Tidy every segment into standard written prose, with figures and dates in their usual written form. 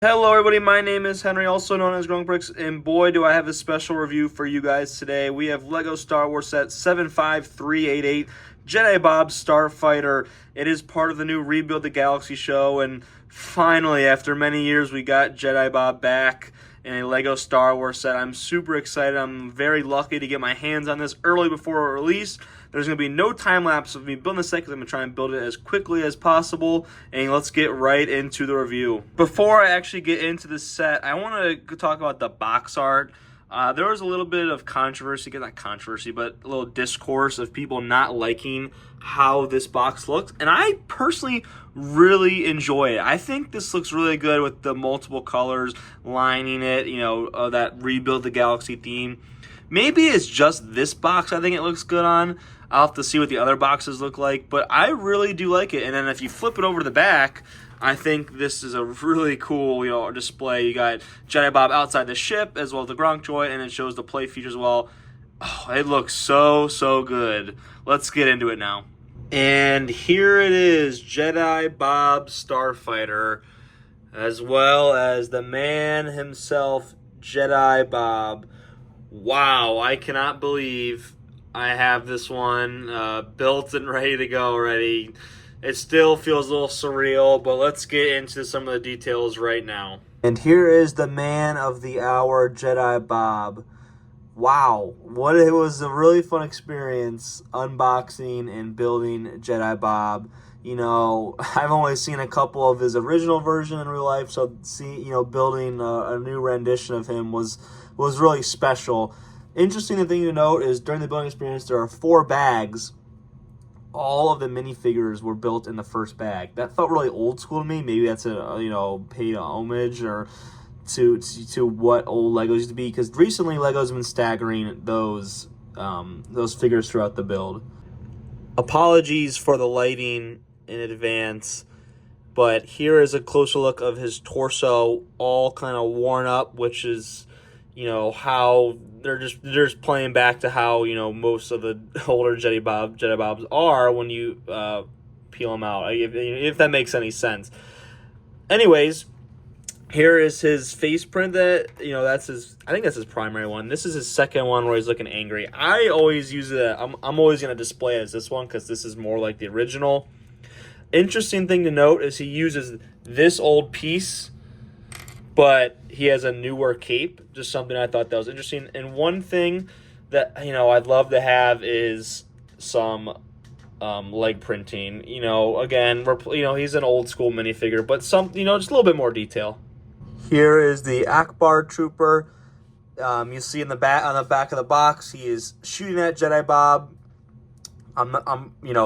Hello, everybody. My name is Henry, also known as Grunk Bricks, and boy, do I have a special review for you guys today. We have Lego Star Wars set 75388 Jedi Bob Starfighter. It is part of the new Rebuild the Galaxy show, and finally, after many years, we got Jedi Bob back in a Lego Star Wars set. I'm super excited. I'm very lucky to get my hands on this early before release. There's going to be no time lapse of me building this set because I'm going to try and build it as quickly as possible. And let's get right into the review. Before I actually get into the set, I want to talk about the box art. There was a little bit of controversy, not controversy, but a little discourse of people not liking how this box looks. And I personally really enjoy it. I think this looks really good with the multiple colors lining it, that Rebuild the Galaxy theme. Maybe it's just this box I think it looks good on. I'll have to see what the other boxes look like, but I really do like it. And then if you flip it over to the back, I think this is a really cool, display. You got Jedi Bob outside the ship as well as the Gronk Droid, and it shows the play features as well. Oh, it looks so good. Let's get into it now. And here it is, Jedi Bob Starfighter, as well as the man himself, Jedi Bob. Wow, I cannot believe I have this one built and ready to go already. It still feels a little surreal, but let's get into some of the details right now. And here is the man of the hour, Jedi Bob. Wow, it was a really fun experience unboxing and building Jedi Bob. I've only seen a couple of his original version in real life, so building a new rendition of him was really special. Interesting thing to note is during the building experience, there are 4 bags. All of the minifigures were built in the first bag. That felt really old school to me. Maybe that's a paid homage or to what old Legos used to be. Because recently Legos have been staggering those figures throughout the build. Apologies for the lighting in advance, but here is a closer look of his torso, all kind of worn up, which is how they're just playing back to how most of the older Jedi Bobs are when you peel them out, if that makes any sense. Anyways, here is his face print. I think that's his primary one. This is his second one where he's looking angry. I always use it. I'm always going to display it as this one because this is more like the original. Interesting thing to note is he uses this old piece, but he has a newer cape. Just something I thought that was interesting. And one thing that I'd love to have is some leg printing. Again, he's an old school minifigure, but just a little bit more detail. Here is the Akbar Trooper. You see on the back of the box, he is shooting at Jedi Bob.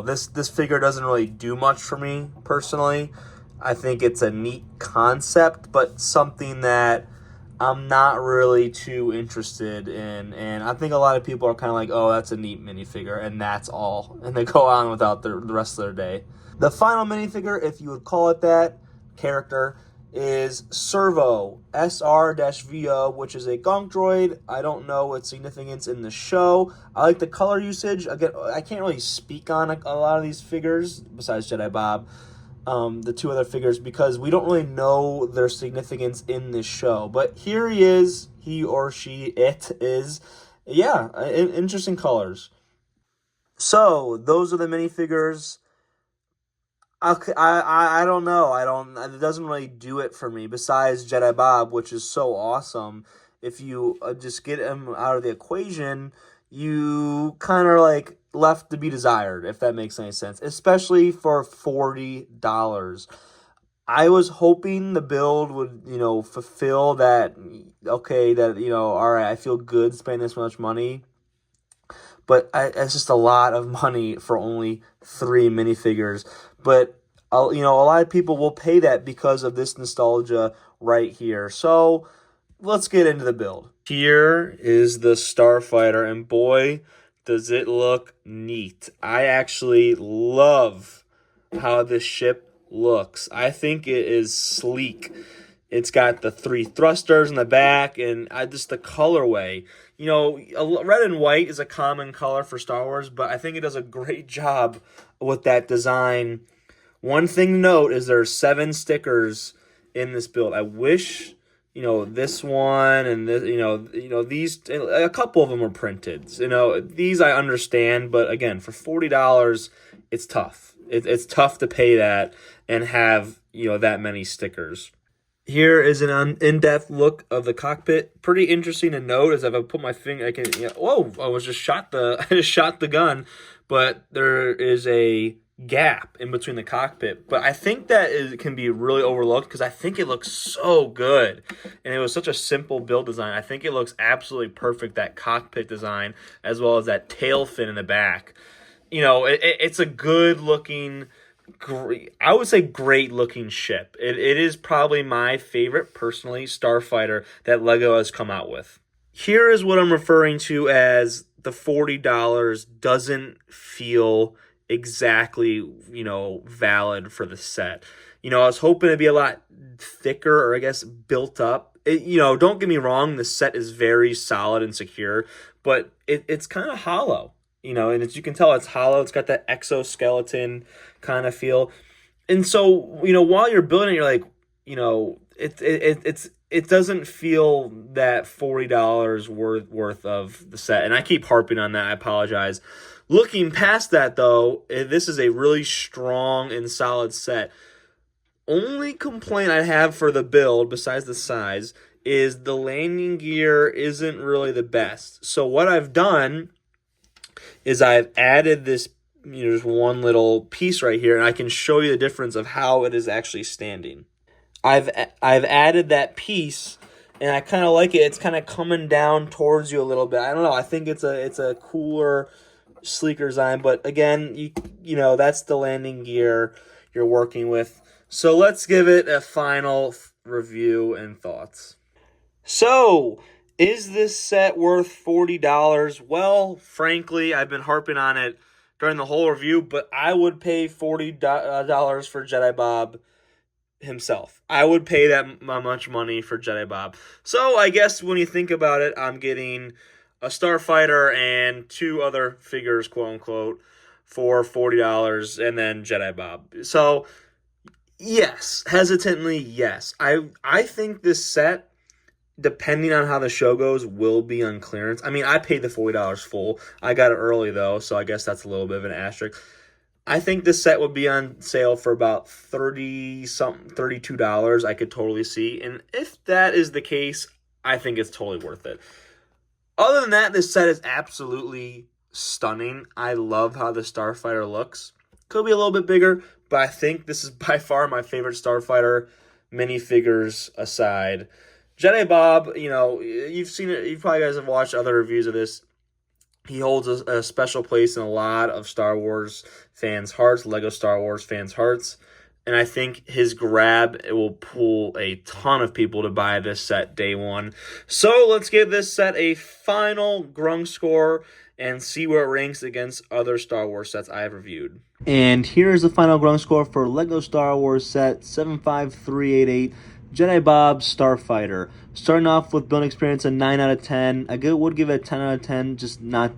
This figure doesn't really do much for me personally. I think it's a neat concept, but something that I'm not really too interested in. And I think a lot of people are kind of like, oh, that's a neat minifigure, and that's all. And they go on without the rest of their day. The final minifigure, if you would call it that, character, is Servo, SR-VO, which is a Gonk droid. I don't know its significance in the show. I like the color usage. Again, I can't really speak on a lot of these figures, besides Jedi Bob. The 2 other figures, because we don't really know their significance in this show. But here he is, he or she, it is, interesting colors. So those are the minifigures. I don't know. It doesn't really do it for me. Besides Jedi Bob, which is so awesome. If you just get him out of the equation, you kind of like left to be desired, if that makes any sense, especially for $40. I was hoping the build would, fulfill that, all right, I feel good spending this much money, but it's just a lot of money for only 3 minifigures. But, a lot of people will pay that because of this nostalgia right here. So let's get into the build. Here is the Starfighter, and boy, does it look neat. I actually love how this ship looks. I think it is sleek. It's got the 3 thrusters in the back, and just the colorway. Red and white is a common color for Star Wars, but I think it does a great job with that design. One thing to note is there's 7 stickers in this build. I wish, this one and this, these, a couple of them are printed. These I understand, but again, for $40, it's tough. It's tough to pay that and have, that many stickers. Here is an in-depth look of the cockpit. Pretty interesting to note as if I put my finger, I can, whoa, I just shot the gun, but there is a gap in between the cockpit. But I think that it can be really overlooked because I think it looks so good. And it was such a simple build design. I think it looks absolutely perfect, that cockpit design, as well as that tail fin in the back. It's a good looking, I would say great looking ship. It is probably my favorite, personally, Starfighter that LEGO has come out with. Here is what I'm referring to as the $40 doesn't feel exactly, valid for the set. I was hoping it'd be a lot thicker, or I guess built up. Don't get me wrong, the set is very solid and secure, but it's kind of hollow. And as you can tell, it's hollow. It's got that exoskeleton kind of feel. And so, while you're building it, you're like, it doesn't feel that $40 worth of the set. And I keep harping on that. I apologize. Looking past that, though, this is a really strong and solid set. Only complaint I have for the build, besides the size, is the landing gear isn't really the best. So what I've done is I've added this, just one little piece right here, and I can show you the difference of how it is actually standing. I've added that piece, and I kind of like it. It's kind of coming down towards you a little bit. I don't know. I think it's a cooler, sleeker design. But again, that's the landing gear you're working with. So let's give it a final review and thoughts. So, is this set worth $40? Well, frankly, I've been harping on it during the whole review, but I would pay $40 for Jedi Bob himself. I would pay that much money for Jedi Bob. So I guess when you think about it, I'm getting a Starfighter and two other figures, quote unquote, for $40, and then Jedi Bob. So yes, hesitantly, yes. I think this set, depending on how the show goes, will be on clearance. I mean, I paid the $40 full. I got it early, though, so I guess that's a little bit of an asterisk. I think this set would be on sale for about $32. I could totally see. And if that is the case, I think it's totally worth it. Other than that, this set is absolutely stunning. I love how the Starfighter looks. Could be a little bit bigger, but I think this is by far my favorite Starfighter, minifigures aside. Jedi Bob, you've seen it. You probably guys have watched other reviews of this. He holds a special place in a lot of Star Wars fans' hearts, LEGO Star Wars fans' hearts. And I think his grab, it will pull a ton of people to buy this set day one. So let's give this set a final grung score and see where it ranks against other Star Wars sets I have reviewed. And here's the final grung score for LEGO Star Wars set 75388. Jedi Bob Starfighter. Starting off with build experience, a 9 out of 10. I would give it a 10 out of 10, just not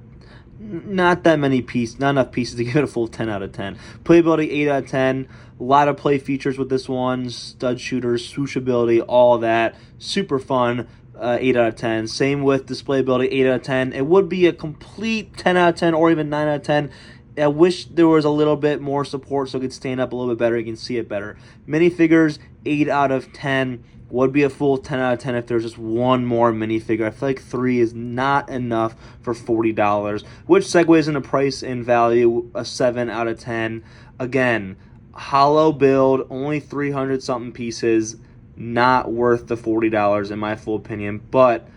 that many pieces, not enough pieces to give it a full 10 out of 10. Playability, 8 out of 10. A lot of play features with this one. Stud shooters, swoosh ability, all of that. Super fun, 8 out of 10. Same with display ability, 8 out of 10. It would be a complete 10 out of 10 or even 9 out of 10. I wish there was a little bit more support so it could stand up a little bit better. You can see it better. Minifigures, 8 out of 10. Would be a full 10 out of 10 if there's just one more minifigure. I feel like 3 is not enough for $40, which segues into price and value, a 7 out of 10. Again, hollow build, only 300-something pieces, not worth the $40 in my full opinion, but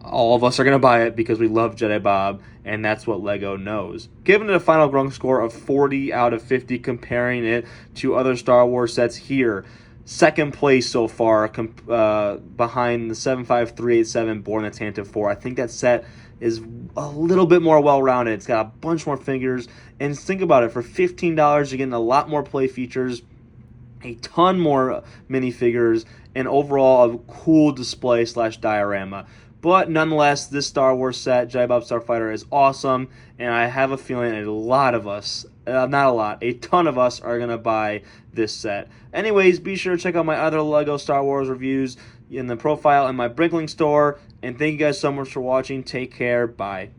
all of us are going to buy it because we love Jedi Bob, and that's what LEGO knows. Giving it a final grung score of 40 out of 50, comparing it to other Star Wars sets here. Second place so far, behind the 75387 Born the Tantive 4. I think that set is a little bit more well-rounded. It's got a bunch more figures, and think about it, for $15, you're getting a lot more play features, a ton more minifigures, and overall a cool display / diorama. But nonetheless, this Star Wars set, Jedi Bob Starfighter, is awesome, and I have a feeling a lot of us, not a lot, a ton of us are going to buy this set. Anyways, be sure to check out my other LEGO Star Wars reviews in the profile in my Brinkling store, and thank you guys so much for watching. Take care. Bye.